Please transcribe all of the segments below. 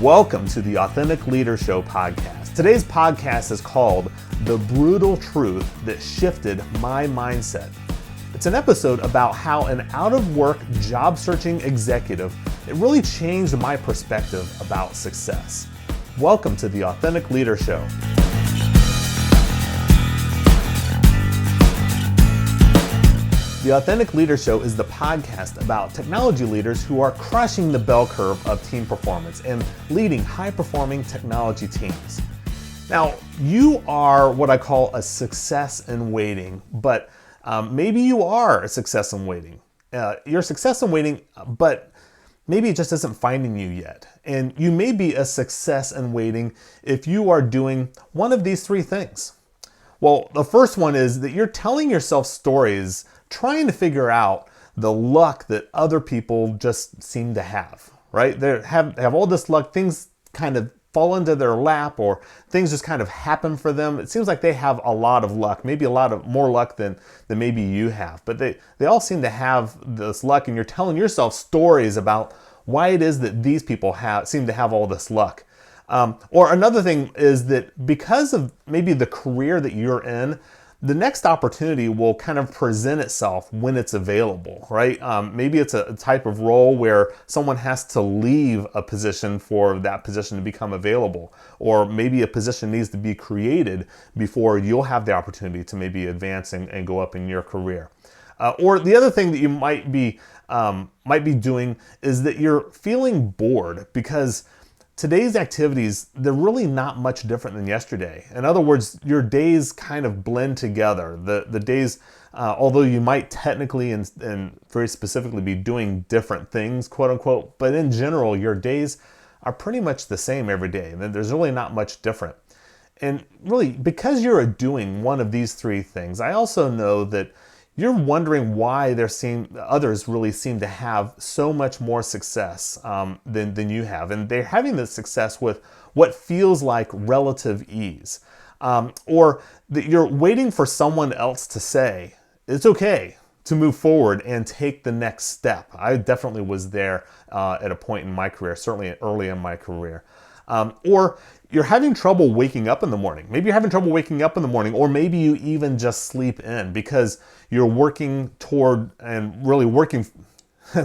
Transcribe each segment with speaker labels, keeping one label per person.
Speaker 1: Welcome to the Authentic Leader Show podcast. Today's podcast is called The Brutal Truth That Shifted My Mindset. It's an episode about how an out-of-work, job-searching executive, it really changed my perspective about success. Welcome to the Authentic Leader Show. The Authentic Leader Show is the podcast about technology leaders who are crushing the bell curve of team performance and leading high-performing technology teams. Now, you are what I call a success in waiting, but maybe you are a success in waiting. You're a success in waiting, but maybe it just isn't finding you yet. And you may be a success in waiting if you are doing one of these three things. Well, the first one is that you're telling yourself stories trying to figure out the luck that other people just seem to have, right? They have all this luck, things kind of fall into their lap or things just kind of happen for them. It seems like they have a lot of luck, maybe a lot of more luck than maybe you have, but they all seem to have this luck, and you're telling yourself stories about why it is that these people seem to have all this luck. Or another thing is that because of maybe the career that you're in, the next opportunity will kind of present itself when it's available, right? Maybe it's a type of role where someone has to leave a position for that position to become available, or maybe a position needs to be created before you'll have the opportunity to maybe advance and go up in your career. Or the other thing that you might be doing is that you're feeling bored because today's activities, they're really not much different than yesterday. In other words, your days kind of blend together. The days, although you might technically and very specifically be doing different things, quote unquote, but in general, your days are pretty much the same every day. There's really not much different. And really, because you're doing one of these three things, I also know that you're wondering why others really seem to have so much more success than you have. And they're having this success with what feels like relative ease. Or that you're waiting for someone else to say, it's okay to move forward and take the next step. I definitely was there at a point in my career, certainly early in my career. Or you're having trouble waking up in the morning. Maybe you're having trouble waking up in the morning, or maybe you even just sleep in because you're working toward and really working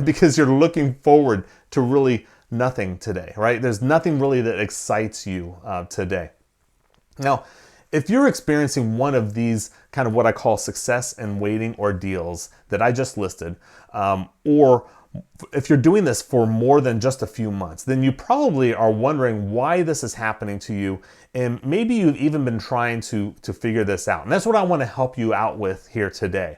Speaker 1: because you're looking forward to really nothing today, right? There's nothing really that excites you today. Now, if you're experiencing one of these kind of what I call success and waiting ordeals that I just listed, or if you're doing this for more than just a few months, then you probably are wondering why this is happening to you, and maybe you've even been trying to figure this out. And that's what I want to help you out with here today.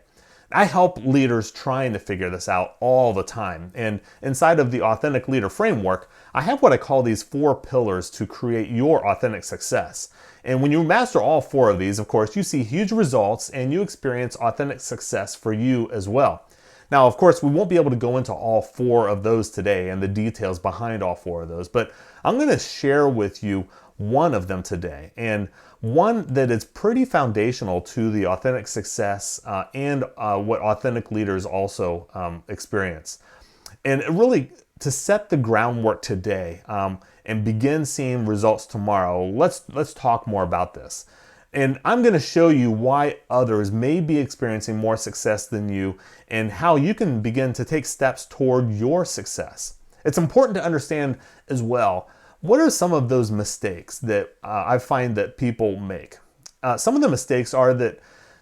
Speaker 1: I help leaders trying to figure this out all the time. And inside of the Authentic Leader Framework, I have what I call these 4 pillars to create your authentic success. And when you master all 4 of these, of course, you see huge results and you experience authentic success for you as well. Now, of course, we won't be able to go into all 4 of those today and the details behind all 4 of those, but I'm going to share with you one of them today, and one that is pretty foundational to the authentic success and what authentic leaders also experience. And really, to set the groundwork today and begin seeing results tomorrow, let's talk more about this. And I'm going to show you why others may be experiencing more success than you and how you can begin to take steps toward your success. It's important to understand as well, what are some of those mistakes that I find that people make? Some of the mistakes are that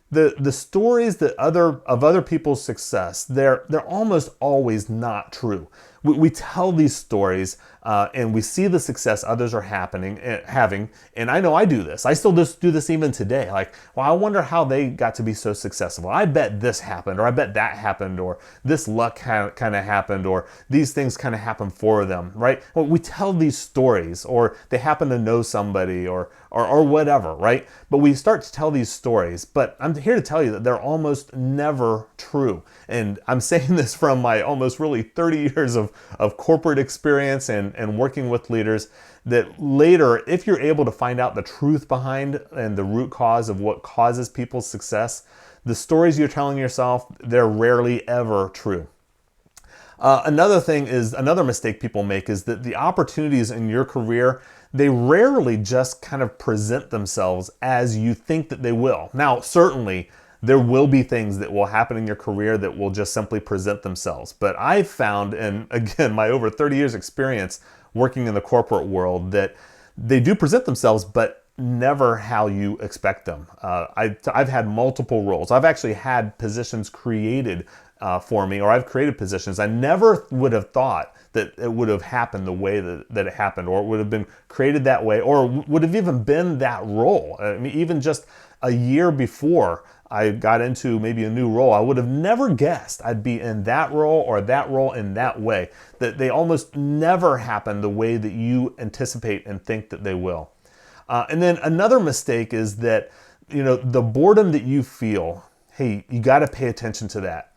Speaker 1: the stories that of other people's success, they're almost always not true. We tell these stories and we see the success others are having, and I know I do this. I still just do this even today. Like, well, I wonder how they got to be so successful. I bet this happened, or I bet that happened, or this luck kind of happened, or these things kind of happened for them, right? Well, we tell these stories, or they happen to know somebody, or whatever, right? But we start to tell these stories, but I'm here to tell you that they're almost never true. And I'm saying this from my almost really 30 years of corporate experience and working with leaders, that later, if you're able to find out the truth behind and the root cause of what causes people's success, the stories you're telling yourself, they're rarely ever true. Another mistake people make is that the opportunities in your career, they rarely just kind of present themselves as you think that they will. Now, certainly, there will be things that will happen in your career that will just simply present themselves. But I've found, and again, my over 30 years experience working in the corporate world, that they do present themselves, but never how you expect them. I've had multiple roles. I've actually had positions created for me, or I've created positions. I never would have thought that it would have happened the way that it happened, or it would have been created that way, or would have even been that role. I mean, even just a year before I got into maybe a new role, I would have never guessed I'd be in that role or that role in that way. That they almost never happen the way that you anticipate and think that they will. And then another mistake is that, the boredom that you feel, hey, you got to pay attention to that,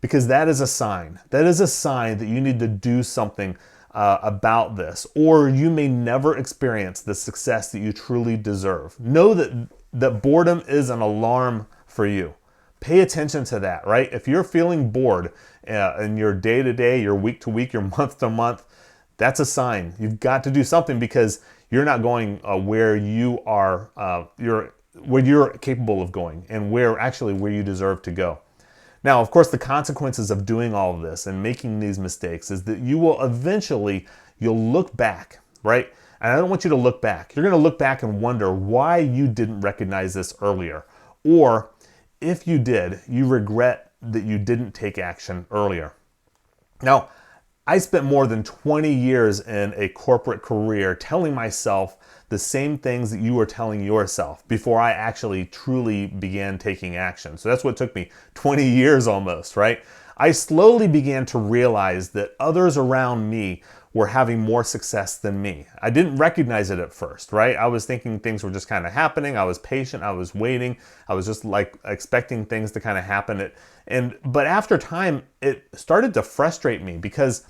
Speaker 1: because that is a sign. That is a sign that you need to do something about this, or you may never experience the success that you truly deserve. Know that boredom is an alarm for you. Pay attention to that, right? If you're feeling bored in your day-to-day, your week-to-week, your month-to-month, that's a sign. You've got to do something, because you're not going where you are, where you're capable of going, and where you deserve to go. Now, of course, the consequences of doing all of this and making these mistakes is that you'll look back, right? And I don't want you to look back. You're going to look back and wonder why you didn't recognize this earlier. Or if you did, you regret that you didn't take action earlier. Now, I spent more than 20 years in a corporate career telling myself the same things that you were telling yourself before I actually truly began taking action. So that's what took me 20 years almost, right? I slowly began to realize that others around me were having more success than me. I didn't recognize it at first, right? I was thinking things were just kind of happening. I was patient. I was waiting. I was just like expecting things to kind of happen. But after time, it started to frustrate me, because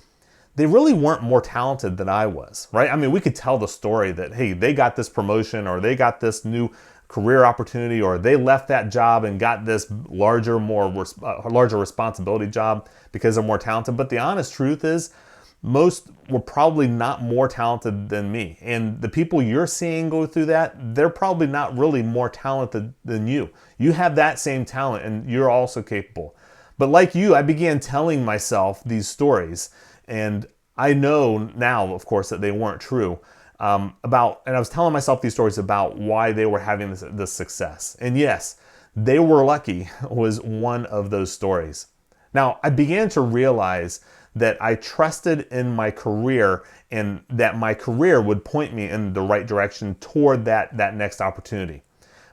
Speaker 1: they really weren't more talented than I was, right? I mean, we could tell the story that, hey, they got this promotion, or they got this new career opportunity, or they left that job and got this larger responsibility job because they're more talented. But the honest truth is, most were probably not more talented than me. And the people you're seeing go through that, they're probably not really more talented than you. You have that same talent, and you're also capable. But like you, I began telling myself these stories, and I know now, of course, that they weren't true. And I was telling myself these stories about why they were having this success. And yes, they were lucky was one of those stories. Now, I began to realize that I trusted in my career, and that my career would point me in the right direction toward that next opportunity.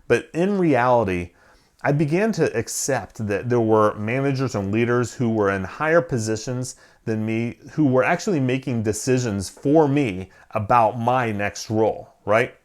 Speaker 1: But in reality, I began to accept that there were managers and leaders who were in higher positions than me, who were actually making decisions for me about my next role, right?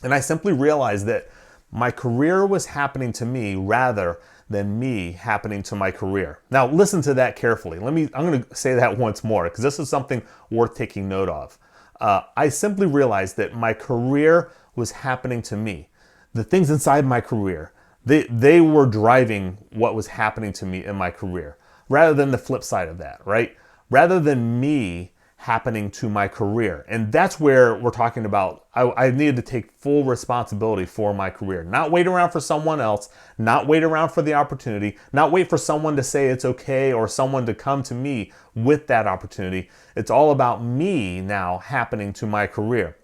Speaker 1: And I simply realized that my career was happening to me rather than me happening to my career. Now, listen to that carefully. I'm going to say that once more, because this is something worth taking note of. I simply realized that my career was happening to me. The things inside my career, they were driving what was happening to me in my career, rather than the flip side of that, right? Rather than me happening to my career. And that's where we're talking about, I needed to take full responsibility for my career. Not wait around for someone else, not wait around for the opportunity, not wait for someone to say it's okay, or someone to come to me with that opportunity. It's all about me now happening to my career.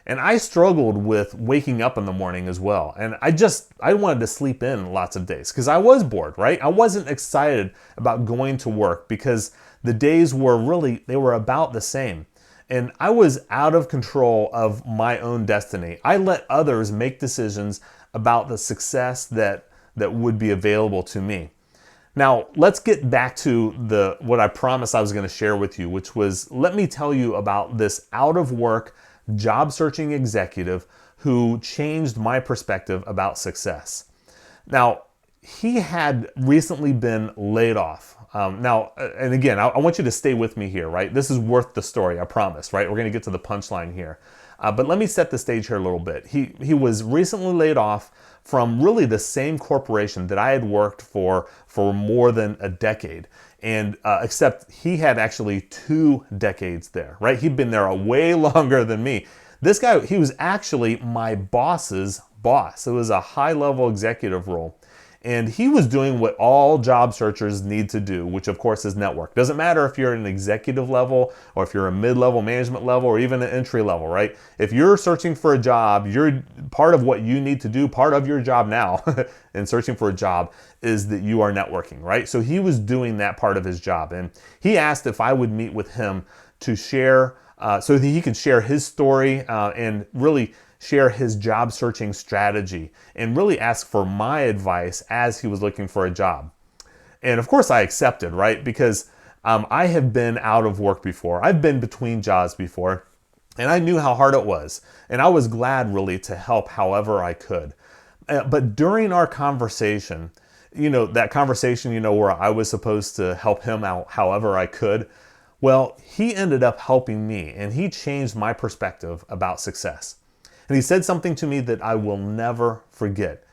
Speaker 1: And I struggled with waking up in the morning as well. And I wanted to sleep in lots of days, because I was bored, right? I wasn't excited about going to work, because the days were about the same. And I was out of control of my own destiny. I let others make decisions about the success that would be available to me. Now, let's get back to what I promised I was going to share with you, which was, let me tell you about this out of work, job searching executive who changed my perspective about success. Now, he had recently been laid off. And again, I want you to stay with me here, right? This is worth the story, I promise, right? We're going to get to the punchline here. But let me set the stage here a little bit. He was recently laid off from really the same corporation that I had worked for more than a decade. And except he had actually 2 decades there, right? He'd been there way longer than me. This guy, he was actually my boss's boss. It was a high-level executive role. And he was doing what all job searchers need to do, which of course is network. Doesn't matter if you're at an executive level or if you're a mid-level management level or even an entry level, right? If you're searching for a job, you're part of what you need to do, part of your job now in searching for a job is that you are networking, right? So he was doing that part of his job. And he asked if I would meet with him to share, so that he could share his story and really share his job searching strategy and really ask for my advice as he was looking for a job. And of course I accepted, right? Because I have been out of work before. I've been between jobs before, and I knew how hard it was. And I was glad really to help however I could. But during our conversation, that conversation, where I was supposed to help him out however I could, well, he ended up helping me, and he changed my perspective about success. And he said something to me that I will never forget.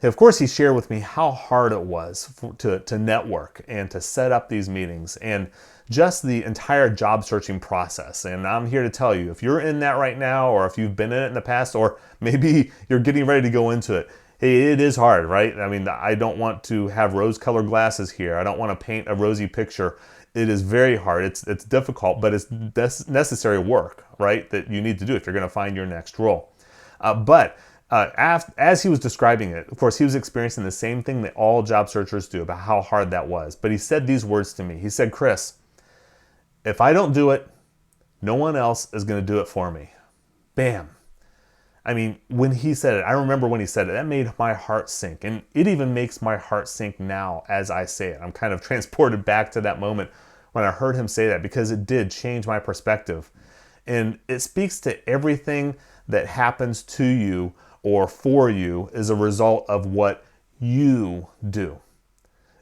Speaker 1: Of course, he shared with me how hard it was to network and to set up these meetings and just the entire job searching process. And I'm here to tell you, if you're in that right now, or if you've been in it in the past, or maybe you're getting ready to go into it, hey, it is hard, right? I mean, I don't want to have rose-colored glasses here. I don't want to paint a rosy picture. It is very hard. It's difficult, but it's necessary work, right, that you need to do if you're going to find your next role. As he was describing it, of course, he was experiencing the same thing that all job searchers do about how hard that was. But he said these words to me. He said, "Chris, if I don't do it, no one else is going to do it for me." Bam. I mean, when he said it, I remember when he said it, that made my heart sink. And it even makes my heart sink now as I say it. I'm kind of transported back to that moment when I heard him say that, because it did change my perspective. And it speaks to everything that happens to you or for you as a result of what you do.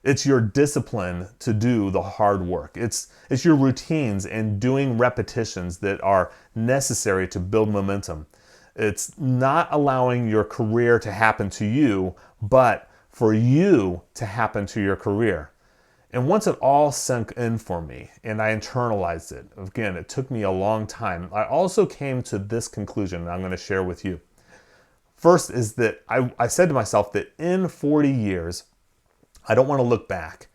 Speaker 1: It's your discipline to do the hard work. It's your routines and doing repetitions that are necessary to build momentum. It's not allowing your career to happen to you, but for you to happen to your career. And once it all sunk in for me and I internalized it, again, it took me a long time, I also came to this conclusion that I'm going to share with you. First is that I said to myself that in 40 years, I don't want to look back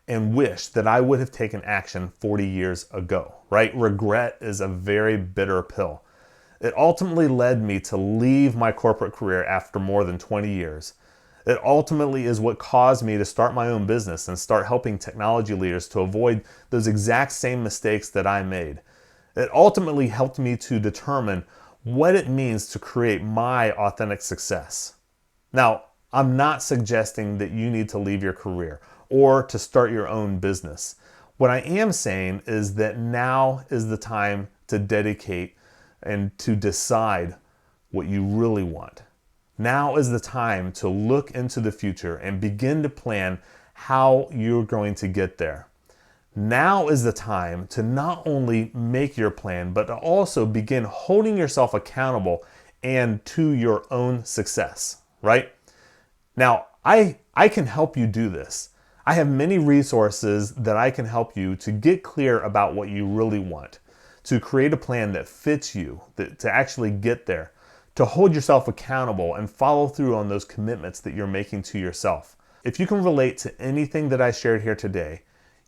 Speaker 1: and wish that I would have taken action 40 years ago, right? Regret is a very bitter pill. It ultimately led me to leave my corporate career after more than 20 years. It ultimately is what caused me to start my own business and start helping technology leaders to avoid those exact same mistakes that I made. It ultimately helped me to determine what it means to create my authentic success. Now, I'm not suggesting that you need to leave your career or to start your own business. What I am saying is that now is the time to dedicate and to decide what you really want. Now is the time to look into the future and begin to plan how you're going to get there. Now is the time to not only make your plan, but to also begin holding yourself accountable and to your own success, right? Now, I can help you do this. I have many resources that I can help you to get clear about what you really want, to create a plan that fits you, to actually get there, to hold yourself accountable and follow through on those commitments that you're making to yourself. If you can relate to anything that I shared here today,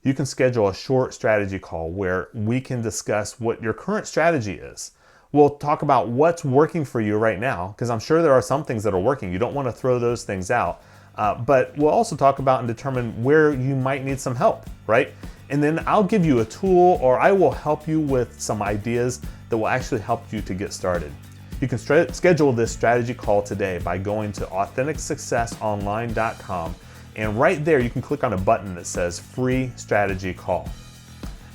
Speaker 1: you can schedule a short strategy call where we can discuss what your current strategy is. We'll talk about what's working for you right now, because I'm sure there are some things that are working. You don't want to throw those things out. But we'll also talk about and determine where you might need some help, right? And then I'll give you a tool, or I will help you with some ideas that will actually help you to get started. You can schedule this strategy call today by going to AuthenticSuccessOnline.com, and right there you can click on a button that says Free Strategy Call.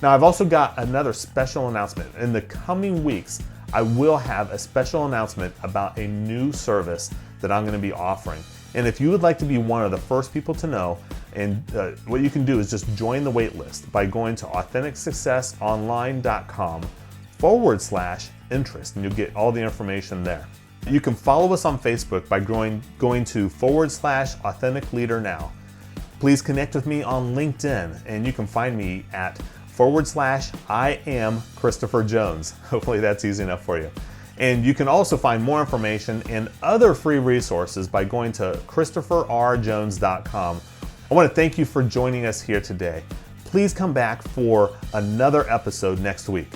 Speaker 1: Now, I've also got another special announcement. In the coming weeks, I will have a special announcement about a new service that I'm going to be offering. And if you would like to be one of the first people to know, and what you can do is just join the wait list by going to AuthenticSuccessOnline.com/interest, and you'll get all the information there. You can follow us on Facebook by going to /Authentic Leader Now. Please connect with me on LinkedIn, and you can find me at /I am Christopher Jones. Hopefully that's easy enough for you. And you can also find more information and other free resources by going to ChristopherRJones.com. I want to thank you for joining us here today. Please come back for another episode next week.